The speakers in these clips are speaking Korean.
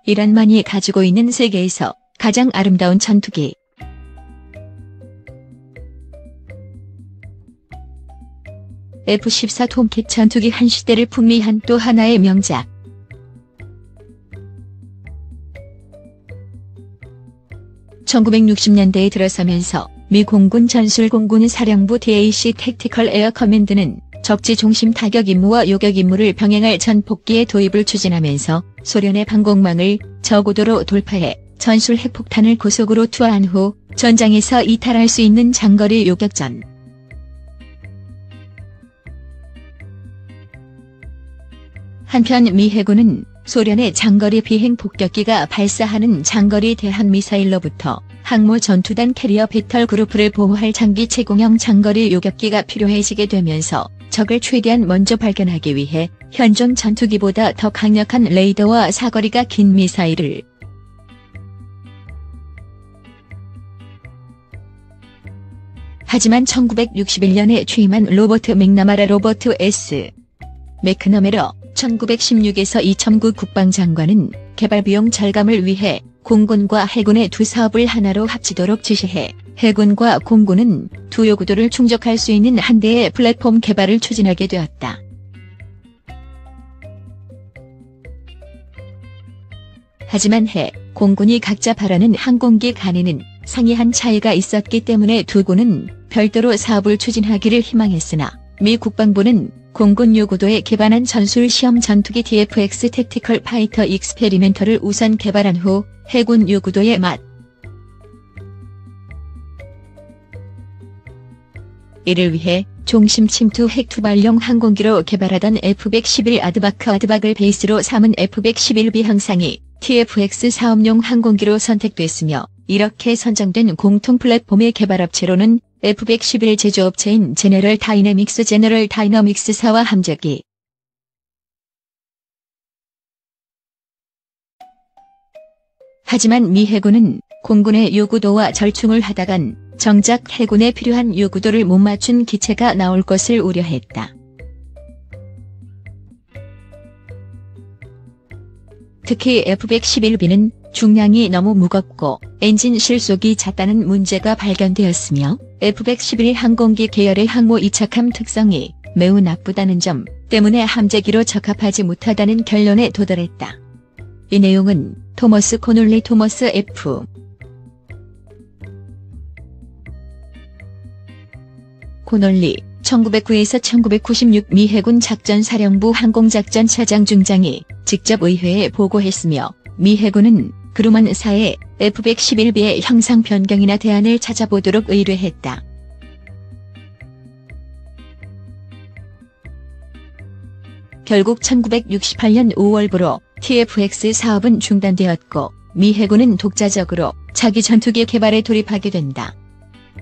이란만이 가지고 있는 세계에서 가장 아름다운 전투기. F-14 톰캣 전투기 한 시대를 풍미한 또 하나의 명작. (1960년대에) 들어서면서 미 공군 전술공군 사령부 DAC 택티컬 에어 커맨드는 적지 중심 타격 임무와 요격 임무를 병행할 전폭기의 도입을 추진하면서 소련의 방공망을 저고도로 돌파해 전술 핵폭탄을 고속으로 투하한 후 전장에서 이탈할 수 있는 장거리 요격전. 한편 미 해군은 소련의 장거리 비행 폭격기가 발사하는 장거리 대한미사일로부터 항모 전투단 캐리어 배털 그룹을 보호할 장기 제공형 장거리 요격기가 필요해지게 되면서 적을 최대한 먼저 발견하기 위해 현존 전투기보다 더 강력한 레이더와 사거리가 긴 미사일을 하지만 1961년에 취임한 로버트 맥나마라 로버트 S. 맥너메러 1916에서 2009 국방장관은 개발 비용 절감을 위해 공군과 해군의 두 사업을 하나로 합치도록 지시해 해군과 공군은 두 요구도를 충족할 수 있는 한 대의 플랫폼 개발을 추진하게 되었다. 하지만 공군이 각자 바라는 항공기 간에는 상이한 차이가 있었기 때문에 두 군은 별도로 사업을 추진하기를 희망했으나 미 국방부는 공군 요구도에 기반한 전술 시험 전투기 DFX 택티컬 파이터 익스페리멘터를 우선 개발한 후 해군 요구도에 이를 위해 종심 침투 핵 투발용 항공기로 개발하던 F-111 아드박을 베이스로 삼은 F-111B 형상이 TFX 사업용 항공기로 선택됐으며, 이렇게 선정된 공통 플랫폼의 개발업체로는 F-111 제조업체인 제너럴 다이너믹스사와 함재기, 하지만 미 해군은 공군의 요구도와 절충을 하다간 정작 해군에 필요한 요구도를 못 맞춘 기체가 나올 것을 우려했다. 특히 F-111B는 중량이 너무 무겁고 엔진 실속이 잦다는 문제가 발견되었으며 F-111 항공기 계열의 항모 이착함 특성이 매우 나쁘다는 점 때문에 함재기로 적합하지 못하다는 결론에 도달했다. 이 내용은 토머스 코놀리 토머스 F. 코놀리 1909에서 1996 미 해군 작전사령부 항공작전차장 중장이 직접 의회에 보고했으며, 미 해군은 그루먼사에 F-111B의 형상 변경이나 대안을 찾아보도록 의뢰했다. 결국 1968년 5월부로 TFX 사업은 중단되었고 미 해군은 독자적으로 자기 전투기 개발에 돌입하게 된다.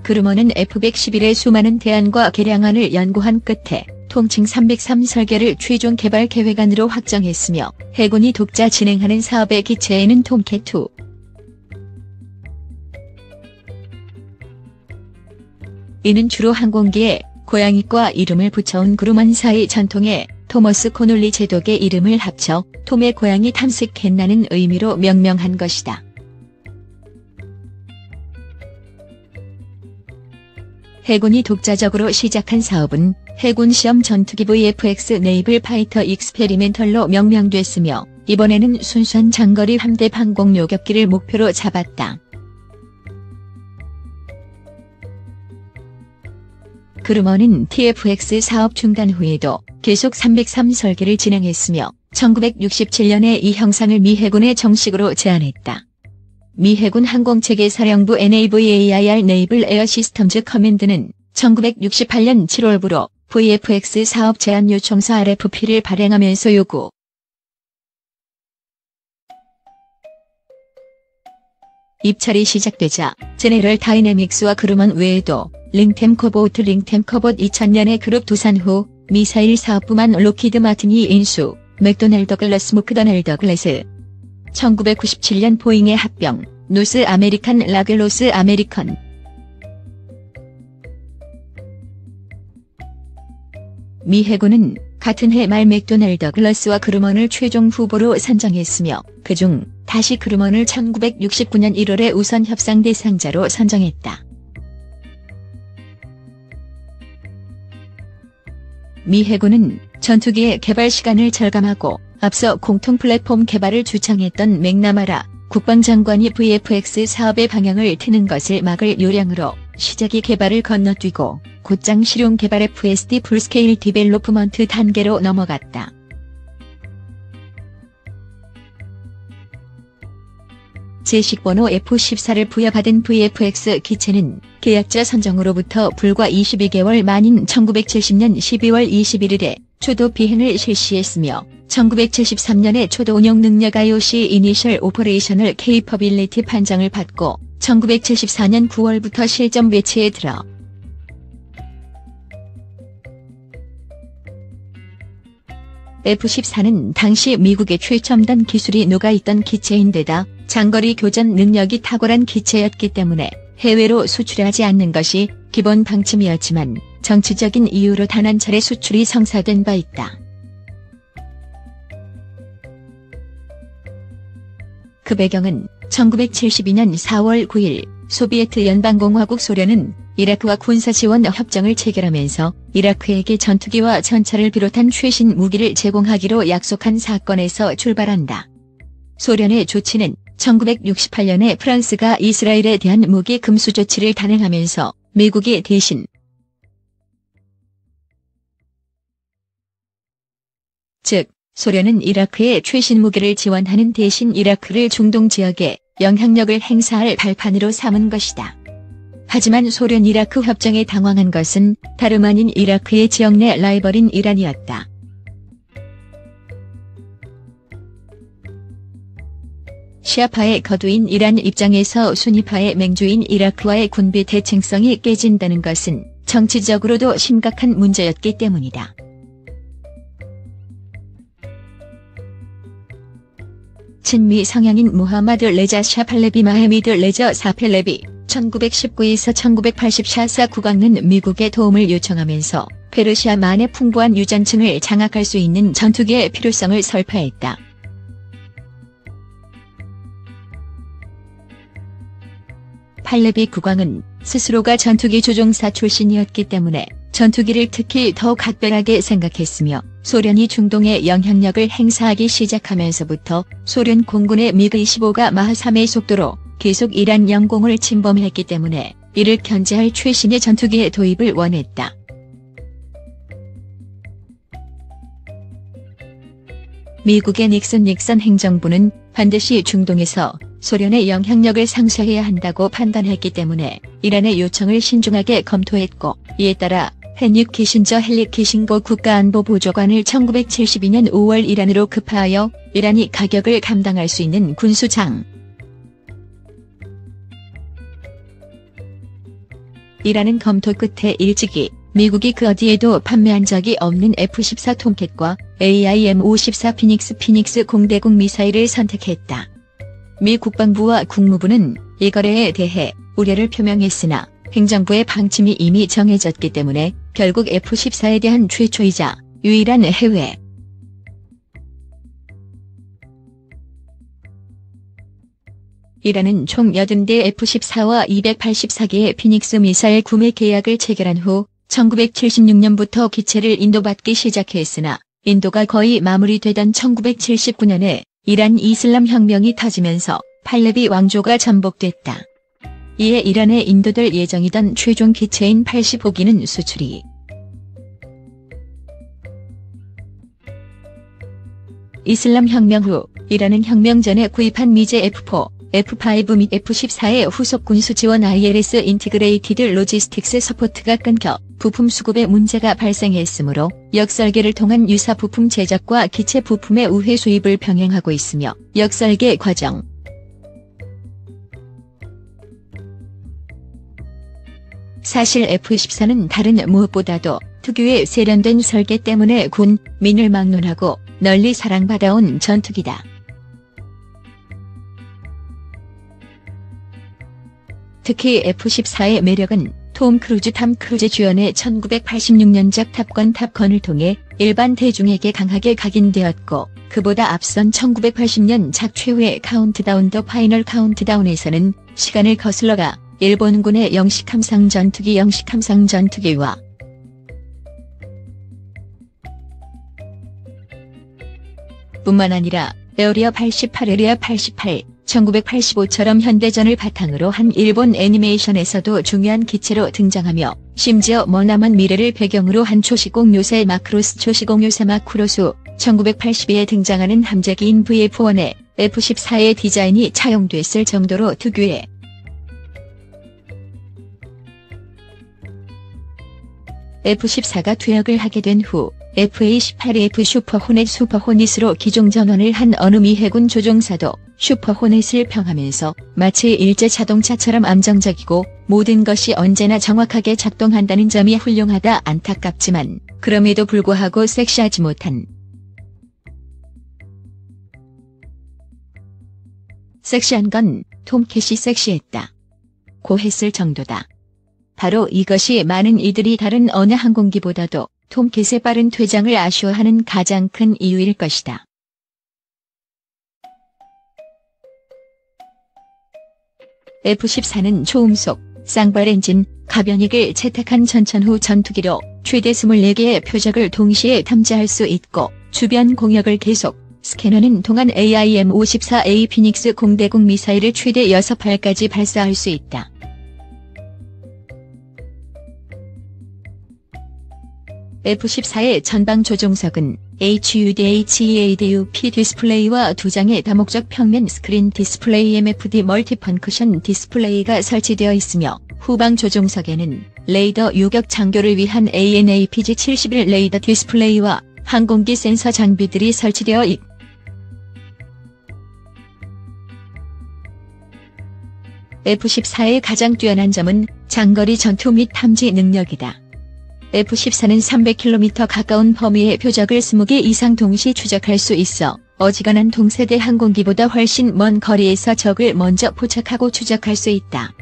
그루먼은 F-111의 수많은 대안과 개량안을 연구한 끝에 통칭 303 설계를 최종 개발 계획안으로 확정했으며, 해군이 독자 진행하는 사업의 기체에는 톰캣2, 이는 주로 항공기에 고양이과 이름을 붙여온 그루먼사의 전통의 토머스 코놀리 제독의 이름을 합쳐 톰의 고양이 탐색했나는 의미로 명명한 것이다. 해군이 독자적으로 시작한 사업은 해군 시험 전투기 VFX 네이블 파이터 익스페리멘털로 명명됐으며, 이번에는 순수한 장거리 함대 항공 요격기를 목표로 잡았다. 그루먼은 TFX 사업 중단 후에도 계속 303 설계를 진행했으며 1967년에 이 형상을 미 해군에 정식으로 제안했다. 미 해군 항공체계 사령부 NAVAIR 네이블 에어 시스템즈 커맨드는 1968년 7월부로 VFX 사업 제안 요청서 RFP를 발행하면서 요구 입찰이 시작되자 제네럴 다이내믹스와 그루먼 외에도 링템커봇 2000년에 그룹 도산 후 미사일 사업부만 록히드 마틴이 인수, 맥도날드 더글라스 모크도널드 더글라스 1997년 보잉의 합병, 노스 아메리칸 라겔로스 아메리컨. 미 해군은 같은 해 말 맥도날드 글러스와 그루먼을 최종 후보로 선정했으며 그중 다시 그루먼을 1969년 1월에 우선 협상 대상자로 선정했다. 미 해군은 전투기의 개발 시간을 절감하고 앞서 공통 플랫폼 개발을 주창했던 맥나마라 국방장관이 VFX 사업의 방향을 트는 것을 막을 요량으로 시작이 개발을 건너뛰고 곧장 실용 개발 FSD 풀스케일 디벨로프먼트 단계로 넘어갔다. 제식번호 F-14를 부여받은 VFX 기체는 계약자 선정으로부터 불과 22개월 만인 1970년 12월 21일에 초도 비행을 실시했으며 1973년에 초도 운용 능력 IOC 이니셜 오퍼레이셔널 케이퍼빌리티 판정을 받고 1974년 9월부터 실전 배치에 들어 F-14는 당시 미국의 최첨단 기술이 녹아있던 기체인데다 장거리 교전 능력이 탁월한 기체였기 때문에 해외로 수출하지 않는 것이 기본 방침이었지만 정치적인 이유로 단 한 차례 수출이 성사된 바 있다. 그 배경은 1972년 4월 9일 소비에트 연방공화국 소련은 이라크와 군사지원 협정을 체결하면서 이라크에게 전투기와 전차를 비롯한 최신 무기를 제공하기로 약속한 사건에서 출발한다. 소련의 조치는 1968년에 프랑스가 이스라엘에 대한 무기 금수 조치를 단행하면서 미국이 대신 즉 소련은 이라크에 최신 무기를 지원하는 대신 이라크를 중동 지역에 영향력을 행사할 발판으로 삼은 것이다. 하지만 소련 이라크 협정에 당황한 것은 다름 아닌 이라크의 지역 내 라이벌인 이란이었다. 시아파의 거두인 이란 입장에서 수니파의 맹주인 이라크와의 군비 대칭성이 깨진다는 것은 정치적으로도 심각한 문제였기 때문이다. 친미 성향인 무하마드 레자 샤 팔레비 마헤미드 레저 사펠레비 1919에서 1980 국왕은 미국의 도움을 요청하면서 페르시아만의 풍부한 유전층을 장악할 수 있는 전투기의 필요성을 설파했다. 팔레비 국왕은 스스로가 전투기 조종사 출신이었기 때문에 전투기를 특히 더 각별하게 생각했으며 소련이 중동에 영향력을 행사하기 시작하면서부터 소련 공군의 미그-25가 마하 3의 속도로 계속 이란 영공을 침범했기 때문에 이를 견제할 최신의 전투기의 도입을 원했다. 미국의 닉슨 행정부는 반드시 중동에서 소련의 영향력을 상쇄해야 한다고 판단했기 때문에 이란의 요청을 신중하게 검토했고 이에 따라 헨리 키신저 국가안보보좌관을 1972년 5월 이란으로 급파하여 이란이 가격을 감당할 수 있는 군수장 이란은 검토 끝에 일찍이 미국이 그 어디에도 판매한 적이 없는 F-14 톰캣과 AIM-54 피닉스 공대국 미사일을 선택했다. 미 국방부와 국무부는 이 거래에 대해 우려를 표명했으나 행정부의 방침이 이미 정해졌기 때문에 결국 F-14에 대한 최초이자 유일한 해외 이란은 총 80대 F-14와 284개의 피닉스 미사일 구매 계약을 체결한 후 1976년부터 기체를 인도받기 시작했으나 인도가 거의 마무리되던 1979년에 이란 이슬람 혁명이 터지면서 팔레비 왕조가 전복됐다. 이에 이란에 인도될 예정이던 최종 기체인 85기는 수출이 이슬람 혁명 후 이란은 혁명 전에 구입한 미제 F4, F5 및 F-14의 후속 군수 지원 ILS 인티그레이티드 로지스틱스 서포트가 끊겨 부품 수급에 문제가 발생했으므로 역설계를 통한 유사 부품 제작과 기체 부품의 우회 수입을 병행하고 있으며 역설계 과정 사실 F-14는 다른 무엇보다도 특유의 세련된 설계 때문에 군, 민을 막론하고 널리 사랑받아온 전투기다. 특히 F-14의 매력은 톰 크루즈 주연의 1986년작 탑건을 통해 일반 대중에게 강하게 각인되었고, 그보다 앞선 1980년작 최후의 카운트다운 더 파이널 카운트다운에서는 시간을 거슬러가 일본군의 영식함상 전투기와 뿐만 아니라 에어리어 88, 1985처럼 현대전을 바탕으로 한 일본 애니메이션에서도 중요한 기체로 등장하며, 심지어 머나먼 미래를 배경으로 한 초시공 요새 마크로스 1982에 등장하는 함재기인 VF-1에 F-14의 디자인이 차용됐을 정도로 특유의 F-14가 퇴역을 하게 된 후 FA-18F 슈퍼호닛으로 기종 전환을 한 어느 미 해군 조종사도 슈퍼호닛을 평하면서 마치 일제 자동차처럼 안정적이고 모든 것이 언제나 정확하게 작동한다는 점이 훌륭하다. 안타깝지만 그럼에도 불구하고 섹시하지 못한 섹시한 건 톰캣이 섹시했다 고 했을 정도다. 바로 이것이 많은 이들이 다른 어느 항공기보다도 톰캣의 빠른 퇴장을 아쉬워하는 가장 큰 이유일 것이다. F-14는 초음속, 쌍발 엔진, 가변익을 채택한 전천후 전투기로 최대 24개의 표적을 동시에 탐지할 수 있고, 주변 공역을 계속 스캐너는 동안 AIM-54A 피닉스 공대공 미사일을 최대 6발까지 발사할 수 있다. F-14의 전방 조종석은 HUD-HEADUP 디스플레이와 2장의 다목적 평면 스크린 디스플레이 MFD 멀티펑크션 디스플레이가 설치되어 있으며, 후방 조종석에는 레이더 유격 장교를 위한 AN/APG-71 레이더 디스플레이와 항공기 센서 장비들이 설치되어 있다. F-14의 가장 뛰어난 점은 장거리 전투 및 탐지 능력이다. F-14는 300km 가까운 범위의 표적을 20개 이상 동시 추적할 수 있어 어지간한 동세대 항공기보다 훨씬 먼 거리에서 적을 먼저 포착하고 추적할 수 있다.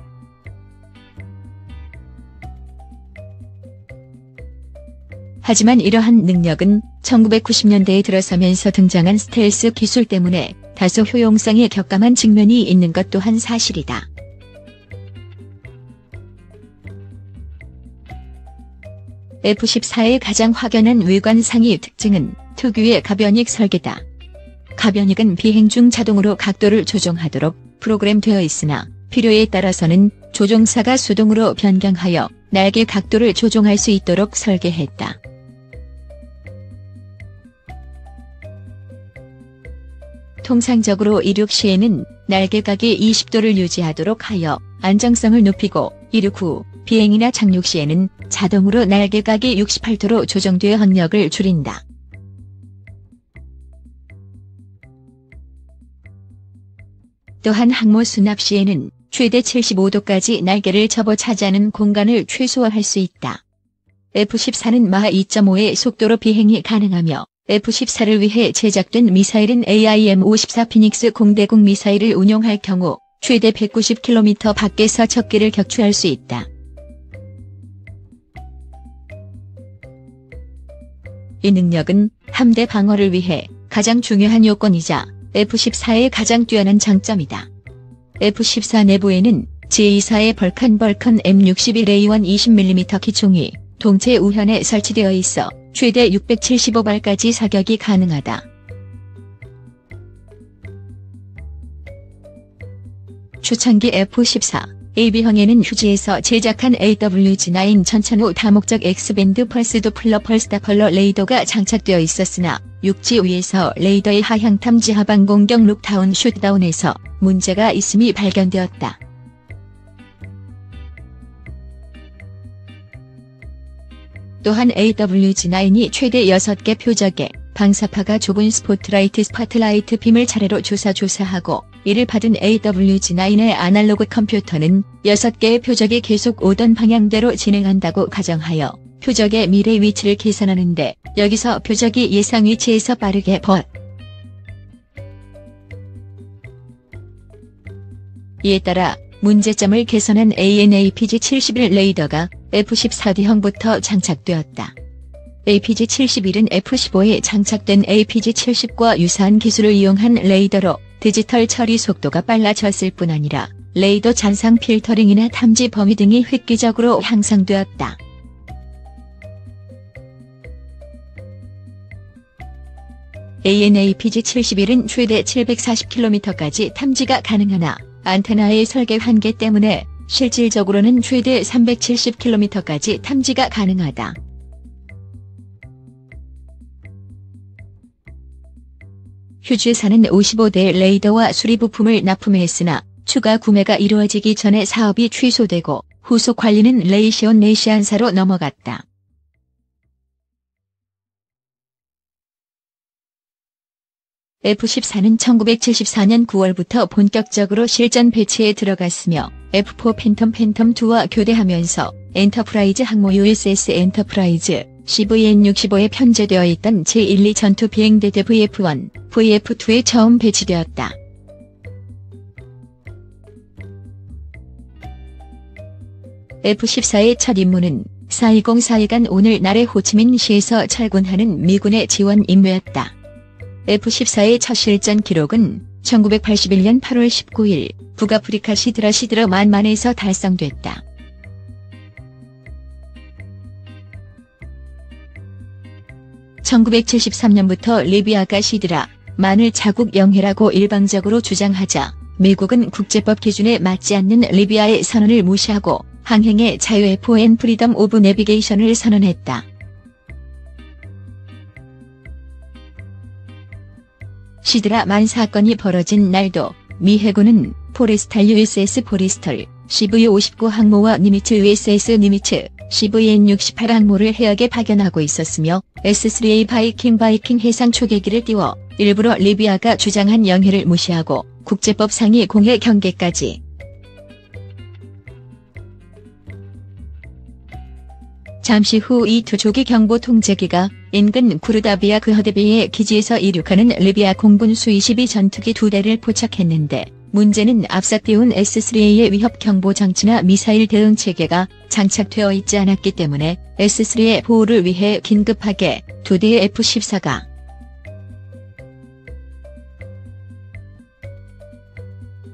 하지만 이러한 능력은 1990년대에 들어서면서 등장한 스텔스 기술 때문에 다소 효용성에 격감한 측면이 있는 것 또한 사실이다. F-14의 가장 확연한 외관상의 특징은 특유의 가변익 설계다. 가변익은 비행 중 자동으로 각도를 조정하도록 프로그램되어 있으나, 필요에 따라서는 조종사가 수동으로 변경하여 날개 각도를 조종할 수 있도록 설계했다. 통상적으로 이륙 시에는 날개각이 20도를 유지하도록 하여 안정성을 높이고, 이륙 후 비행이나 착륙 시에는 자동으로 날개각이 68도로 조정되어 항력을 줄인다. 또한 항모 수납 시에는 최대 75도까지 날개를 접어 차지하는 공간을 최소화할 수 있다. F-14는 마하 2.5의 속도로 비행이 가능하며, F-14를 위해 제작된 미사일인 AIM-54 피닉스 공대공 미사일을 운용할 경우 최대 190km 밖에서 적기를 격추할 수 있다. 이 능력은 함대 방어를 위해 가장 중요한 요건이자 F-14의 가장 뛰어난 장점이다. F-14 내부에는 제2사의 벌칸 M61A1 20mm 기총이 동체 우현에 설치되어 있어 최대 675발까지 사격이 가능하다. 초창기 F-14 AB형에는 휴지에서 제작한 AWG-9 전천후 다목적 X밴드 펄스 도플러 펄스다펄러 레이더가 장착되어 있었으나, 육지 위에서 레이더의 하향 탐지 하방 공격 룩다운 슛다운에서 문제가 있음이 발견되었다. 또한 AWG-9이 최대 6개 표적에 방사파가 좁은 스포트라이트 빔을 차례로 조사하고, 이를 받은 AWG-9의 아날로그 컴퓨터는 6개의 표적이 계속 오던 방향대로 진행한다고 가정하여 표적의 미래 위치를 계산하는데, 여기서 표적이 예상 위치에서 빠르게 이에 따라 문제점을 개선한 AN/APG-71 레이더가 F-14D형부터 장착되었다. APG-71은 F-15에 장착된 APG-70과 유사한 기술을 이용한 레이더로 디지털 처리 속도가 빨라졌을 뿐 아니라 레이더 잔상 필터링이나 탐지 범위 등이 획기적으로 향상되었다. AN/APG-71은 최대 740km까지 탐지가 가능하나 안테나의 설계 한계 때문에 실질적으로는 최대 370km까지 탐지가 가능하다. 휴즈사는 55대 레이더와 수리 부품을 납품했으나 추가 구매가 이루어지기 전에 사업이 취소되고 후속 관리는 레이시온 네시안사로 넘어갔다. F-14는 1974년 9월부터 본격적으로 실전 배치에 들어갔으며 F-4 팬텀2와 교대하면서 엔터프라이즈 항모 USS 엔터프라이즈, CVN-65에 편제되어 있던 제1, 2 전투 비행대대 VF-1, VF-2에 처음 배치되었다. F-14의 첫 임무는 4.20-4.2간 오늘날의 호치민시에서 철군하는 미군의 지원 임무였다. F-14의 첫 실전 기록은 1981년 8월 19일 북아프리카 시드라 만만에서 달성됐다. (1973년부터) 리비아가 시드라 만을 자국 영해라고 일방적으로 주장하자 미국은 국제법 기준에 맞지 않는 리비아의 선언을 무시하고 항행의 자유 (FN 프리덤 오브 내비게이션을) 선언했다. 시드라 만 사건이 벌어진 날도 미 해군은 포레스탈 USS 포레스털, CV-59 항모와 니미츠 USS 니미츠, CVN-68 항모를 해역에 파견하고 있었으며 S-3A 바이킹 해상 초계기를 띄워 일부러 리비아가 주장한 영해를 무시하고 국제법 상위 공해 경계까지. 잠시 후 이 두 조기 경보 통제기가 인근 구르다비아 그허드비의 기지에서 이륙하는 리비아 공군 수-22 전투기 2대를 포착했는데 문제는 앞서 띄운 S-3A의 위협 경보 장치나 미사일 대응 체계가 장착되어 있지 않았기 때문에 S-3의 보호를 위해 긴급하게 2대의 F-14가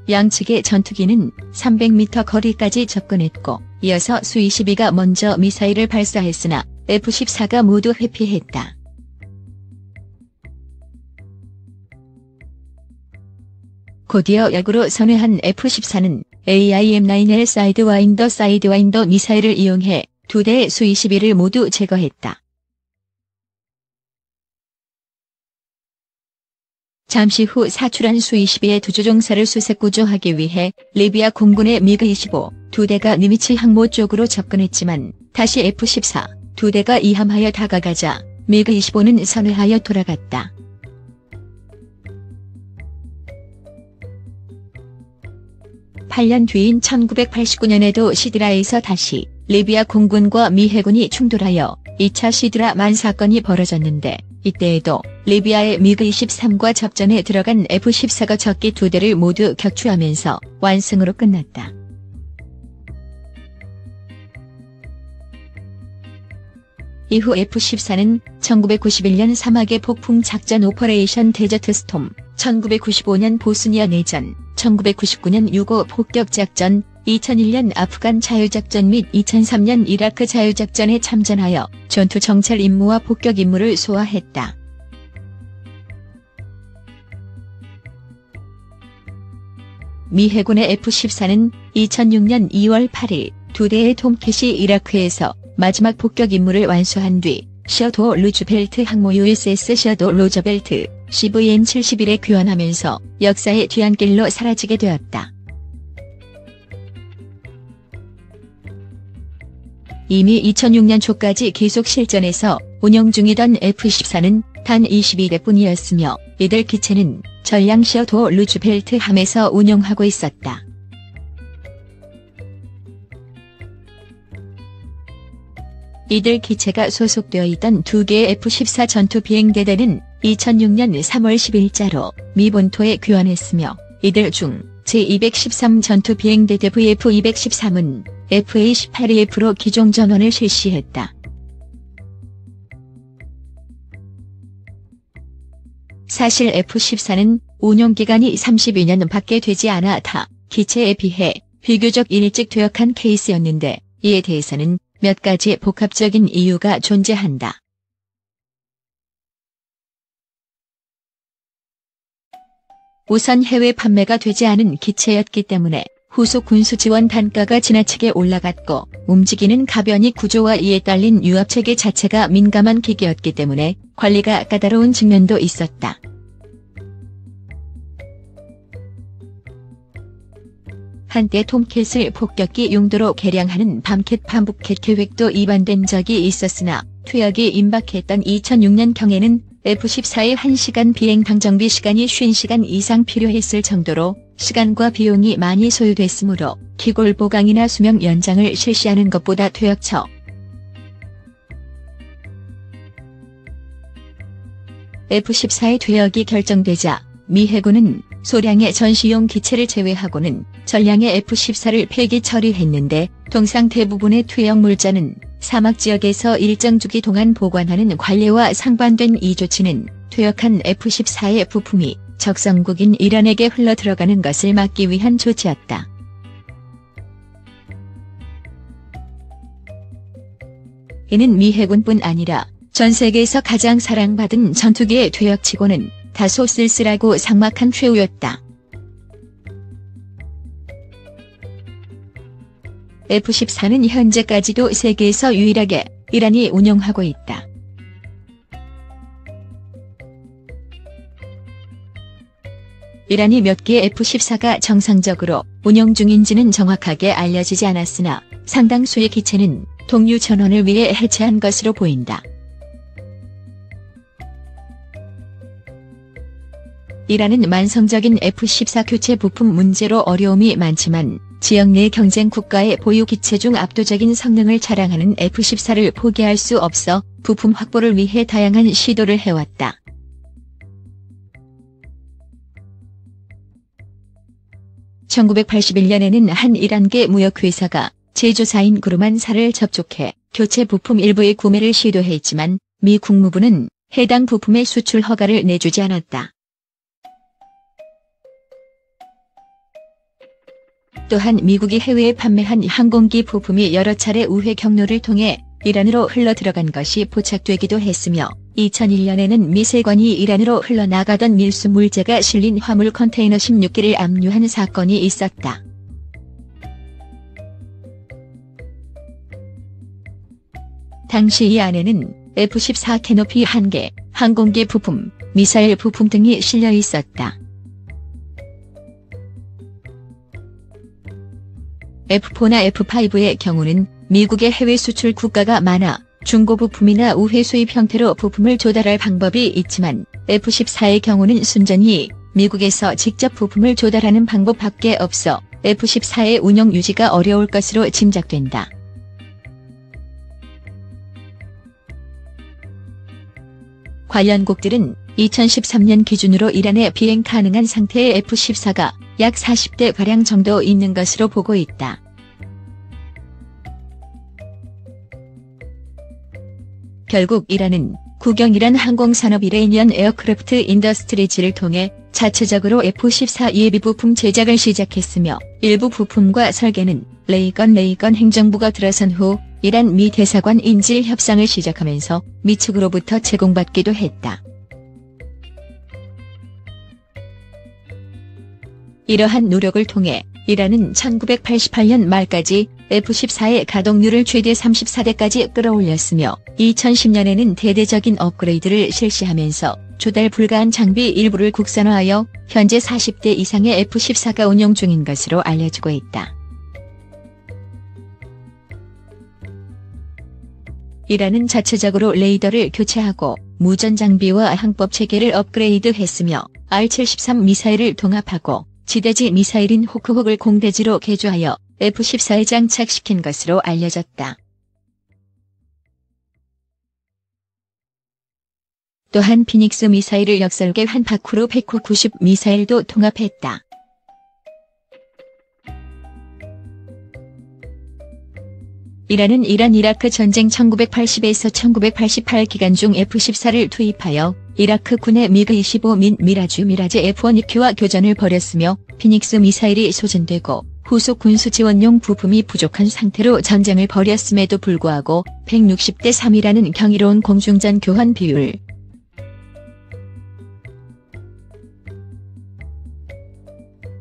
양측의 전투기는 300m 거리까지 접근했고 이어서 수-22가 먼저 미사일을 발사했으나 F-14가 모두 회피했다. 곧이어 역으로 선회한 F-14는 AIM-9L 사이드와인더 미사일을 이용해 2대의 수-22를 모두 제거했다. 잠시 후 사출한 수-22의 두조종사를 수색 구조하기 위해 리비아 공군의 미그-25 2대가 니미츠 항모 쪽으로 접근했지만 다시 F-14 2대가 이함하여 다가가자 미그-25는 선회하여 돌아갔다. (8년) 뒤인 1989년에도 시드라에서 다시 리비아 공군과 미 해군이 충돌하여 2차 시드라 만 사건이 벌어졌는데 이때에도 리비아의 미그-23과 접전에 들어간 F-14가 적기 2대를 모두 격추하면서 완승으로 끝났다. 이후 F-14는 1991년 사막의 폭풍 작전 오퍼레이션 데저트 스톰, 1995년 보스니아 내전, 1999년 유고 폭격작전, 2001년 아프간 자유작전 및 2003년 이라크 자유작전에 참전하여 전투 정찰 임무와 폭격 임무를 소화했다. 미 해군의 F-14는 2006년 2월 8일 2대의 톰캣이 이라크에서 마지막 폭격 임무를 완수한 뒤 시어도 루즈벨트 항모 USS 시어도 로저벨트 CVN-71에 귀환하면서 역사의 뒤안길로 사라지게 되었다. 이미 2006년 초까지 계속 실전에서 운영 중이던 F-14는 단 22대뿐이었으며 이들 기체는 전량 시어도 루즈벨트 함에서 운용하고 있었다. 이들 기체가 소속되어 있던 2개의 F-14 전투 비행대대는 2006년 3월 10일자로 미 본토에 귀환했으며 이들 중 제213 전투 비행대대 VF-213은 FA-18EF로 기종 전원을 실시했다. 사실 F-14는 운용기간이 32년 밖에 되지 않아 타 기체에 비해 비교적 일찍 퇴역한 케이스였는데 이에 대해서는 몇 가지 복합적인 이유가 존재한다. 우선 해외 판매가 되지 않은 기체였기 때문에 후속 군수 지원 단가가 지나치게 올라갔고 움직이는 가변이 구조와 이에 딸린 유압체계 자체가 민감한 기계였기 때문에 관리가 까다로운 측면도 있었다. 한때 톰캣을 폭격기 용도로 개량하는 밤캣 반북캣 계획도 입안된 적이 있었으나 퇴역이 임박했던 2006년경에는 F-14의 1시간 비행 방정비 시간이 50시간 이상 필요했을 정도로 시간과 비용이 많이 소요됐으므로 기골 보강이나 수명 연장을 실시하는 것보다 퇴역처 F-14의 퇴역이 결정되자 미 해군은 소량의 전시용 기체를 제외하고는 전량의 F-14를 폐기 처리했는데 통상 대부분의 퇴역 물자는 사막지역에서 일정 주기 동안 보관하는 관리와 상반된 이 조치는 퇴역한 F-14의 부품이 적성국인 이란에게 흘러들어가는 것을 막기 위한 조치였다. 이는 미 해군뿐 아니라 전 세계에서 가장 사랑받은 전투기의 퇴역치고는 다소 쓸쓸하고 삭막한 최후였다. F-14는 현재까지도 세계에서 유일하게 이란이 운용하고 있다. 이란이 몇 개의 F-14가 정상적으로 운용 중인지는 정확하게 알려지지 않았으나 상당수의 기체는 동류 전원을 위해 해체한 것으로 보인다. 이란은 만성적인 F-14 교체 부품 문제로 어려움이 많지만 지역 내 경쟁 국가의 보유 기체 중 압도적인 성능을 자랑하는 F-14를 포기할 수 없어 부품 확보를 위해 다양한 시도를 해왔다. (1981년에는) 한 이란계 무역회사가 제조사인 그루만사를 접촉해 교체 부품 일부의 구매를 시도했지만 미 국무부는 해당 부품의 수출 허가를 내주지 않았다. 또한 미국이 해외에 판매한 항공기 부품이 여러 차례 우회 경로를 통해 이란으로 흘러들어간 것이 포착되기도 했으며 2001년에는 미 세관이 이란으로 흘러나가던 밀수 물자가 실린 화물 컨테이너 16개를 압류한 사건이 있었다. 당시 이 안에는 F-14 캐노피 1개, 항공기 부품, 미사일 부품 등이 실려 있었다. F-4나 F-5의 경우는 미국의 해외 수출 국가가 많아 중고 부품이나 우회 수입 형태로 부품을 조달할 방법이 있지만 F-14의 경우는 순전히 미국에서 직접 부품을 조달하는 방법밖에 없어 F-14의 운영 유지가 어려울 것으로 짐작된다. 관련국들은 2013년 기준으로 이란에 비행 가능한 상태의 F-14가 약 40대가량 정도 있는 것으로 보고 있다. 결국 이란은 국영 이란 항공산업 이레니언 에어크래프트 인더스트리즈를 통해 자체적으로 F-14 예비 부품 제작을 시작했으며 일부 부품과 설계는 레이건 행정부가 들어선 후 이란 미 대사관 인질 협상을 시작하면서 미 측으로부터 제공받기도 했다. 이러한 노력을 통해 이란은 1988년 말까지 F-14의 가동률을 최대 34대까지 끌어올렸으며 2010년에는 대대적인 업그레이드를 실시하면서 조달 불가한 장비 일부를 국산화하여 현재 40대 이상의 F-14가 운용 중인 것으로 알려지고 있다. 이란은 자체적으로 레이더를 교체하고 무전 장비와 항법 체계를 업그레이드했으며 R-73 미사일을 통합하고 지대지 미사일인 호크호크를 공대지로 개조하여 F-14에 장착시킨 것으로 알려졌다. 또한 피닉스 미사일을 역설계한 파쿠르 190 미사일도 통합했다. 이란은 이란-이라크 전쟁 1980에서 1988 기간 중 F-14를 투입하여 이라크 군의 미그-25 및 미라주 미라즈 F-1EQ와 교전을 벌였으며 피닉스 미사일이 소진되고 후속 군수 지원용 부품이 부족한 상태로 전쟁을 벌였음에도 불구하고 160대 3이라는 경이로운 공중전 교환 비율.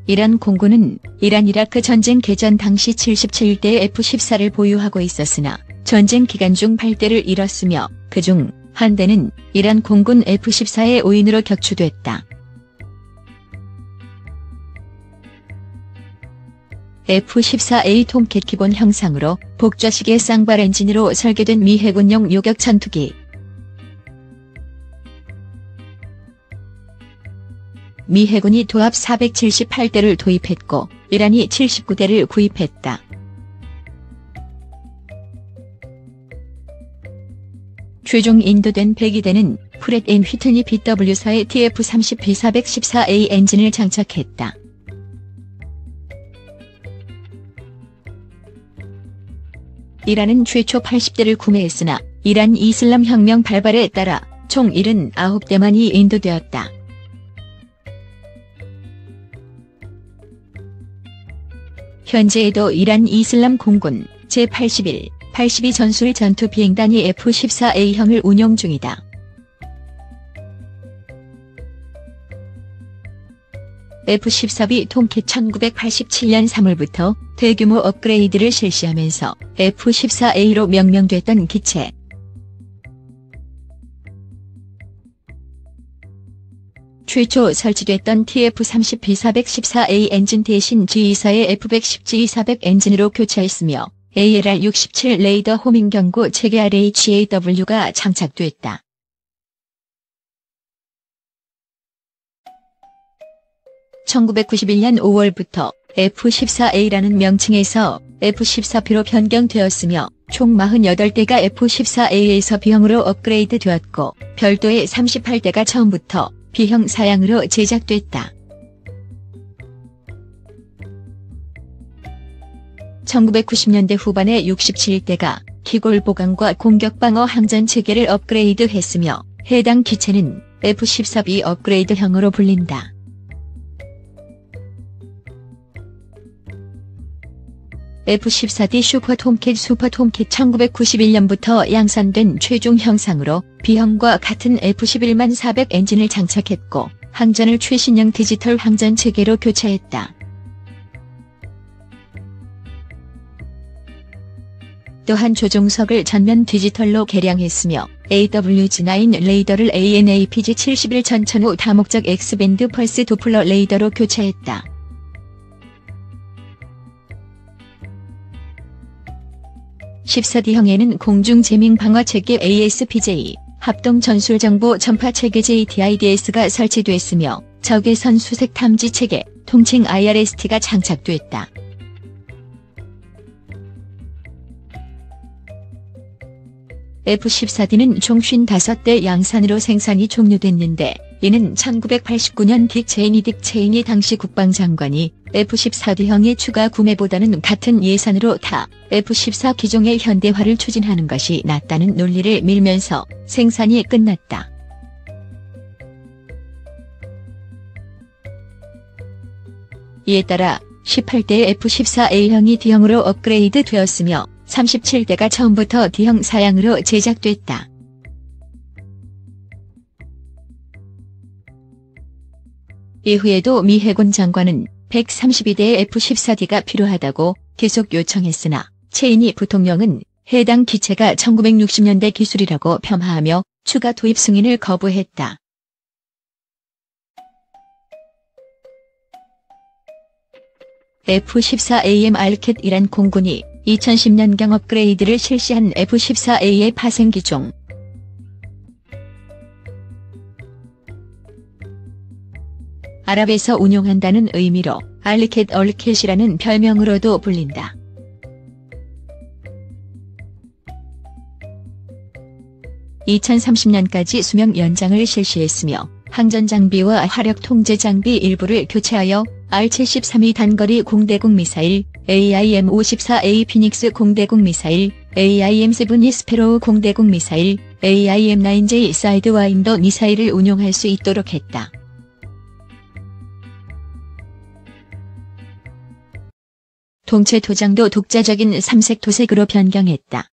이란 공군은 이란-이라크 전쟁 개전 당시 77대의 F-14를 보유하고 있었으나 전쟁 기간 중 8대를 잃었으며 그중 한 대는 이란 공군 F-14의 오인으로 격추됐다. F-14A 톰캣 기본 형상으로 복좌식의 쌍발 엔진으로 설계된 미 해군용 요격 전투기. 미 해군이 도합 478대를 도입했고 이란이 79대를 구입했다. 최종 인도된 102대는 프렛 앤 휘트니 BW사의 TF-30B414A 엔진을 장착했다. 이란은 최초 80대를 구매했으나 이란 이슬람 혁명 발발에 따라 총 79대만이 인도되었다. 현재에도 이란 이슬람 공군 제81, 82 전술 전투 비행단이 F-14A형을 운용 중이다. F-14B 톰캣 1987년 3월부터 대규모 업그레이드를 실시하면서 F-14A로 명명됐던 기체. 최초 설치됐던 TF-30B414A 엔진 대신 G24의 F-110G400 엔진으로 교체했으며 ALR-67 레이더 호밍 경고 체계 RHAW가 장착됐다. (1991년 5월부터) F-14A라는 명칭에서 F-14B로 변경되었으며 총 48대가 F-14A에서 B형으로 업그레이드 되었고 별도의 38대가 처음부터 B형 사양으로 제작됐다. 1990년대 후반에 67대가 기골 보강과 공격 방어 항전 체계를 업그레이드했으며 해당 기체는 F-14B 업그레이드형으로 불린다. F-14D 슈퍼 톰캣 1991년부터 양산된 최종 형상으로 B형과 같은 F-11-400 엔진을 장착했고 항전을 최신형 디지털 항전 체계로 교체했다. 또한 조종석을 전면 디지털로 개량했으며 AWG-9 레이더를 AN/APG-71 전천후 다목적 X밴드 펄스 도플러 레이더로 교체했다. (14D형에는) 공중 재밍 방어 체계 ASPJ, 합동 전술 정보 전파 체계 JTIDS가 설치됐으며 적외선 수색 탐지 체계, 통칭 IRST가 장착됐다. F-14D는 총 55대 양산으로 생산이 종료됐는데 이는 1989년 딕 체이니 당시 국방장관이 F-14D형의 추가 구매보다는 같은 예산으로 타 F-14 기종의 현대화를 추진하는 것이 낫다는 논리를 밀면서 생산이 끝났다. 이에 따라 18대의 F-14A형이 D형으로 업그레이드 되었으며 37대가 처음부터 D형 사양으로 제작됐다. 이후에도 미 해군 장관은 132대의 F-14D가 필요하다고 계속 요청했으나 체이니 부통령은 해당 기체가 1960년대 기술이라고 폄하하며 추가 도입 승인을 거부했다. F-14AM 알캣 이란 공군이 2010년경 업그레이드를 실시한 F-14A의 파생 기종. 아랍에서 운용한다는 의미로 알캣 얼캣이라는 별명으로도 불린다. (2030년까지) 수명 연장을 실시했으며 항전 장비와 화력 통제 장비 일부를 교체하여 R-73E 단거리 공대공 미사일, AIM-54A 피닉스 공대공 미사일, AIM-7이 스페로우 공대공 미사일, AIM-9J 사이드와인더 미사일을 운용할 수 있도록 했다. 동체 도장도 독자적인 삼색 도색으로 변경했다.